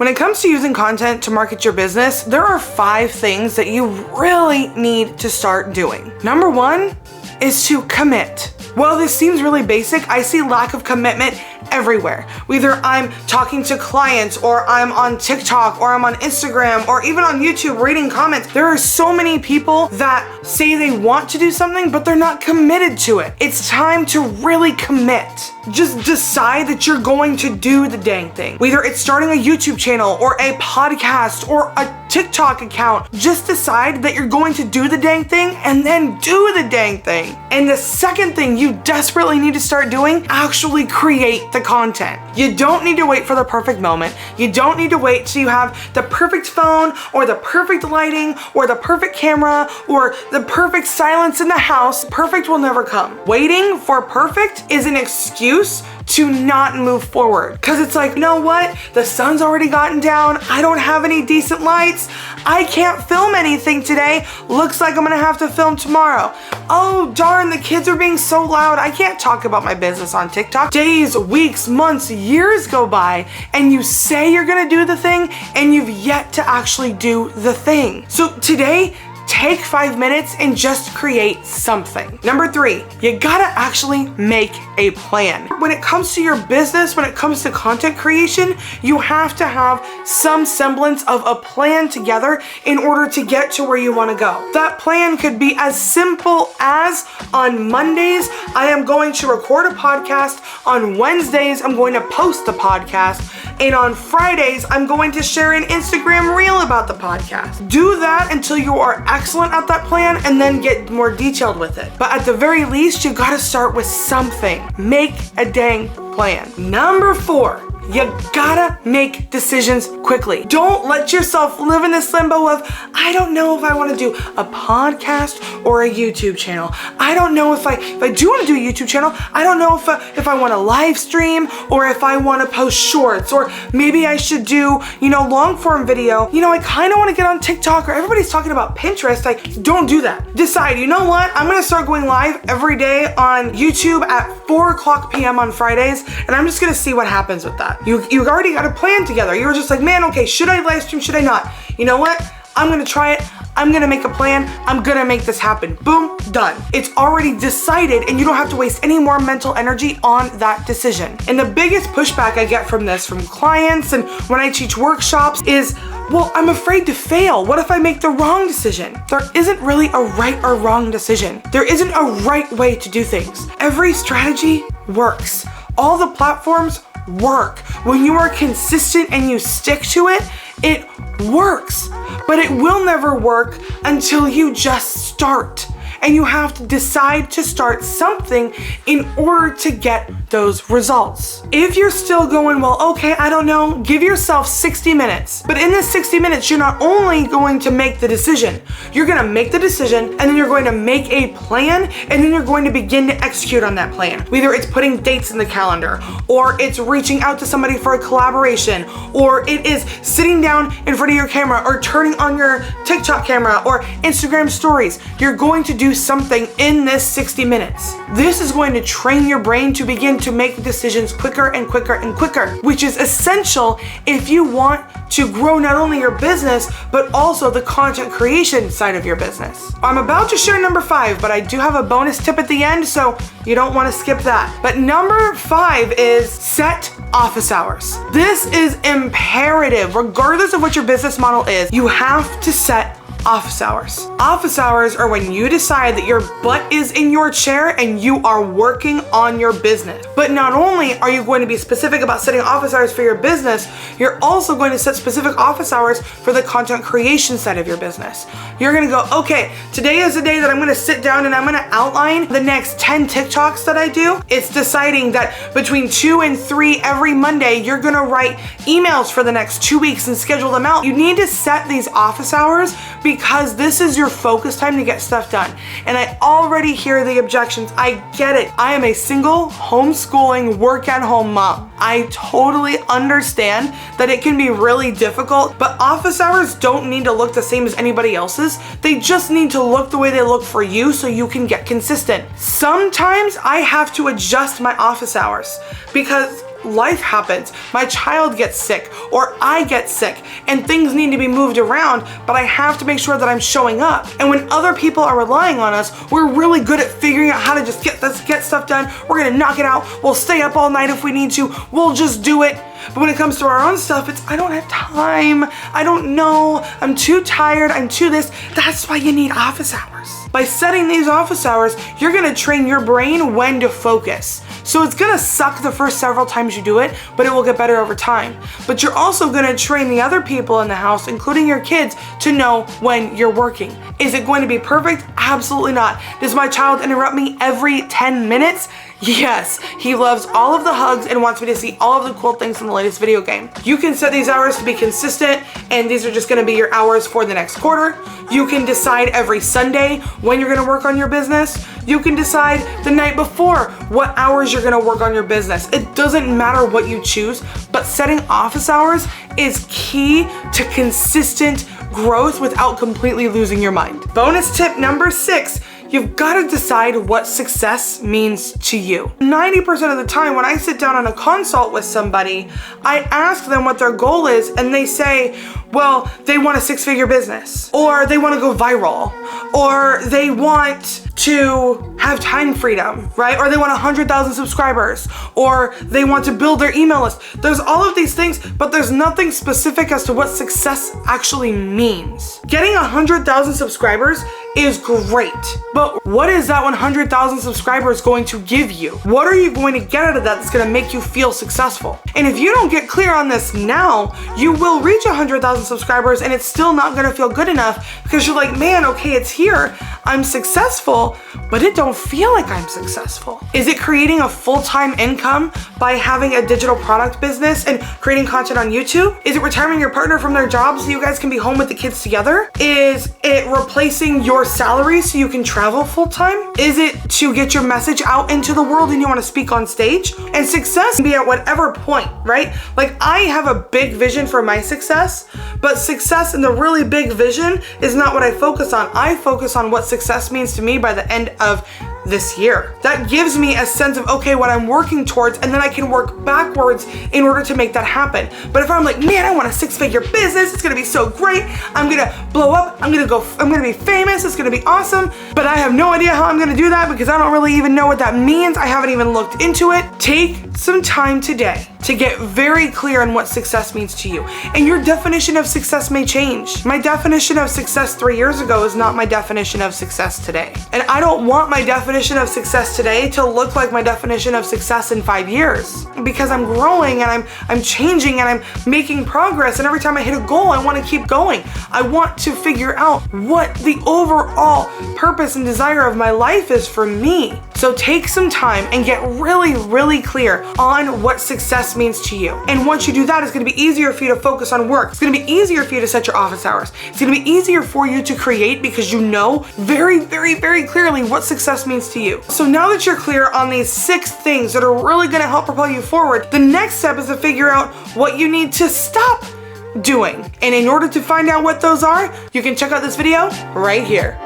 When it comes to using content to market your business, there are 5 things that you really need to start doing. Number 1 is to commit. While this seems really basic, I see lack of commitment everywhere. Whether I'm talking to clients, or I'm on TikTok, or I'm on Instagram, or even on YouTube reading comments. There are so many people that say they want to do something, but they're not committed to it. It's time to really commit. Just decide that you're going to do the dang thing. Whether it's starting a YouTube channel, or a podcast, or a TikTok account, just decide that you're going to do the dang thing and then do the dang thing. And the second thing you desperately need to start doing, actually create the content. You don't need to wait for the perfect moment. You don't need to wait till you have the perfect phone, or the perfect lighting, or the perfect camera, or the perfect silence in the house. Perfect will never come. Waiting for perfect is an excuse to not move forward. Because it's like, you know what? The sun's already gotten down. I don't have any decent lights. I can't film anything today. Looks like I'm gonna have to film tomorrow. Oh darn, the kids are being so loud. I can't talk about my business on TikTok. Days, weeks, months, years go by, and you say you're gonna do the thing, and you've yet to actually do the thing. So today, take 5 minutes and just create something. Number 3, you gotta actually make a plan. When it comes to your business, when it comes to content creation, you have to have some semblance of a plan together in order to get to where you wanna go. That plan could be as simple as, on Mondays, I am going to record a podcast, on Wednesdays, I'm going to post the podcast, and on Fridays, I'm going to share an Instagram reel about the podcast. Do that until you are excellent at that plan, and then get more detailed with it. But at the very least, you gotta start with something. Make a dang plan. Number 4, you gotta make decisions quickly. Don't let yourself live in this limbo of, I don't know if I want to do a podcast or a YouTube channel. I don't know if I do want to do a YouTube channel. I don't know if I want to live stream, or if I want to post shorts, or maybe I should do, long form video. I kind of want to get on TikTok, or everybody's talking about Pinterest. Don't do that. Decide, you know what? I'm going to start going live every day on YouTube at 4:00 p.m. on Fridays, and I'm just going to see what happens with that. You already got a plan together. You were just like, man, okay, should I live stream? Should I not? You know what? I'm gonna try it. I'm gonna make a plan. I'm gonna make this happen. Boom, done. It's already decided, and you don't have to waste any more mental energy on that decision. And the biggest pushback I get from this, from clients and when I teach workshops, is, well, I'm afraid to fail. What if I make the wrong decision? There isn't really a right or wrong decision. There isn't a right way to do things. Every strategy works. All the platforms work. When you are consistent and you stick to it, it works. But it will never work until you just start. And you have to decide to start something in order to get those results. If you're still going, well, okay, I don't know, give yourself 60 minutes. But in this 60 minutes, you're not only going to make the decision, you're gonna make the decision, and then you're going to make a plan, and then you're going to begin to execute on that plan. Whether it's putting dates in the calendar, or it's reaching out to somebody for a collaboration, or it is sitting down in front of your camera, or turning on your TikTok camera, or Instagram stories. You're going to do something in this 60 minutes. This is going to train your brain to begin to make decisions quicker and quicker and quicker, which is essential if you want to grow not only your business, but also the content creation side of your business. I'm about to share number 5, but I do have a bonus tip at the end, so you don't want to skip that. But number 5 is set office hours. This is imperative. Regardless of what your business model is, you have to set office hours. Office hours are when you decide that your butt is in your chair and you are working on your business. But not only are you going to be specific about setting office hours for your business, you're also going to set specific office hours for the content creation side of your business. You're gonna go, okay, today is the day that I'm gonna sit down and I'm gonna outline the next 10 TikToks that I do. It's deciding that between 2 and 3 every Monday, you're gonna write emails for the next 2 weeks and schedule them out. You need to set these office hours because this is your focus time to get stuff done. And I already hear the objections. I get it. I am a single homeschooling work at home mom. I totally understand that it can be really difficult, but office hours don't need to look the same as anybody else's. They just need to look the way they look for you so you can get consistent. Sometimes I have to adjust my office hours because life happens. My child gets sick or I get sick and things need to be moved around, but I have to make sure that I'm showing up. And when other people are relying on us, we're really good at figuring out how to just get stuff done. We're gonna knock it out. We'll stay up all night if we need to. We'll just do it. But when it comes to our own stuff, it's, I don't have time. I don't know. I'm too tired. I'm too this. That's why you need office hours. By setting these office hours, you're gonna train your brain when to focus. So it's gonna suck the first several times you do it, but it will get better over time. But you're also gonna train the other people in the house, including your kids, to know when you're working. Is it going to be perfect? Absolutely not. Does my child interrupt me every 10 minutes? Yes, he loves all of the hugs and wants me to see all of the cool things from the latest video game. You can set these hours to be consistent, and these are just gonna be your hours for the next quarter. You can decide every Sunday when you're gonna work on your business. You can decide the night before what hours you're gonna work on your business. It doesn't matter what you choose, but setting office hours is key to consistent growth without completely losing your mind. Bonus tip number 6. You've got to decide what success means to you. 90% of the time when I sit down on a consult with somebody, I ask them what their goal is and they say, well, they want a 6-figure business, or they want to go viral, or they want to have time freedom, right? Or they want 100,000 subscribers, or they want to build their email list. There's all of these things, but there's nothing specific as to what success actually means. Getting 100,000 subscribers is great, but what is that 100,000 subscribers going to give you? What are you going to get out of that that's going to make you feel successful? And if you don't get clear on this now, you will reach 100,000 subscribers and it's still not going to feel good enough because you're like, man, okay, it's here. I'm successful, but it don't feel like I'm successful. Is it creating a full-time income by having a digital product business and creating content on YouTube? Is it retiring your partner from their job so you guys can be home with the kids together? Is it replacing your salary so you can travel full-time? Is it to get your message out into the world and you want to speak on stage? And success can be at whatever point, right? Like, I have a big vision for my success, but success in the really big vision is not what I focus on. I focus on what success means to me by the end of this year. That gives me a sense of, okay, what I'm working towards, and then I can work backwards in order to make that happen. But if I'm like, man, I want a 6-figure business, it's gonna be so great, I'm gonna blow up, I'm gonna be famous, it's gonna be awesome, but I have no idea how I'm gonna do that because I don't really even know what that means. I haven't even looked into it. Take some time today to get very clear on what success means to you. And your definition of success may change. My definition of success 3 years ago is not my definition of success today. And I don't want my definition of success today to look like my definition of success in 5 years, because I'm growing and I'm changing and I'm making progress, and every time I hit a goal, I want to keep going. I want to figure out what the overall purpose and desire of my life is for me. So take some time and get really, really clear on what success means to you. And once you do that, it's gonna be easier for you to focus on work. It's gonna be easier for you to set your office hours. It's gonna be easier for you to create because you know very, very, very clearly what success means to you. So now that you're clear on these 6 things that are really gonna help propel you forward, the next step is to figure out what you need to stop doing. And in order to find out what those are, you can check out this video right here.